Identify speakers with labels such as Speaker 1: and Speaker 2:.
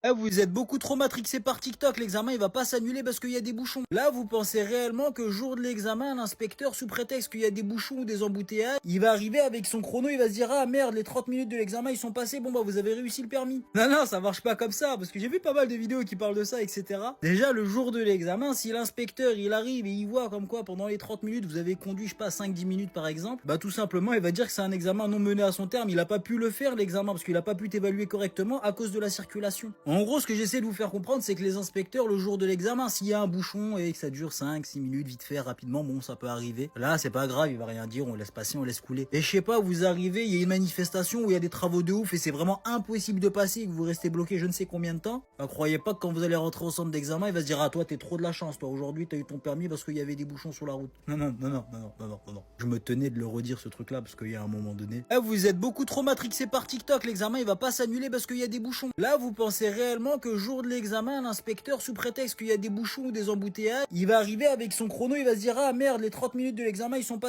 Speaker 1: Eh, vous êtes beaucoup trop matrixé par TikTok, l'examen il va pas s'annuler parce qu'il y a des bouchons. Là, vous pensez réellement que jour de l'examen, l'inspecteur, sous prétexte qu'il y a des bouchons ou des embouteillages, il va arriver avec son chrono, il va se dire ah merde, les 30 minutes de l'examen ils sont passés, bon bah vous avez réussi le permis. Non, non, ça marche pas comme ça, parce que j'ai vu pas mal de vidéos qui parlent de ça, etc. Déjà, le jour de l'examen, si l'inspecteur il arrive et il voit comme quoi pendant les 30 minutes vous avez conduit, je sais pas, 5-10 minutes par exemple, bah tout simplement il va dire que c'est un examen non mené à son terme, il a pas pu le faire l'examen parce qu'il a pas pu t'évaluer correctement à cause de la circulation. En gros, ce que j'essaie de vous faire comprendre, c'est que les inspecteurs, le jour de l'examen, s'il y a un bouchon et que ça dure 5-6 minutes, vite fait, rapidement, bon, ça peut arriver. Là, c'est pas grave, il va rien dire, on laisse passer, on laisse couler. Et je sais pas, vous arrivez, il y a une manifestation où il y a des travaux de ouf et c'est vraiment impossible de passer, que vous restez bloqué je ne sais combien de temps. Bah, croyez pas que quand vous allez rentrer au centre d'examen, il va se dire, ah, toi, t'es trop de la chance, toi, aujourd'hui, t'as eu ton permis parce qu'il y avait des bouchons sur la route. Non, non, non, non, non, non, non, non, non, non. Je me tenais de le redire, ce truc-là, parce qu'il y a un moment donné. Eh, vous êtes beaucoup trop matrixé par TikTok, l'examen, il va pas s'annuler parce qu'il y a des bouchons. Là, vous pensez réellement que jour de l'examen, l'inspecteur, sous prétexte qu'il y a des bouchons ou des embouteillages, il va arriver avec son chrono, il va se dire ah merde, les 30 minutes de l'examen ils sont pas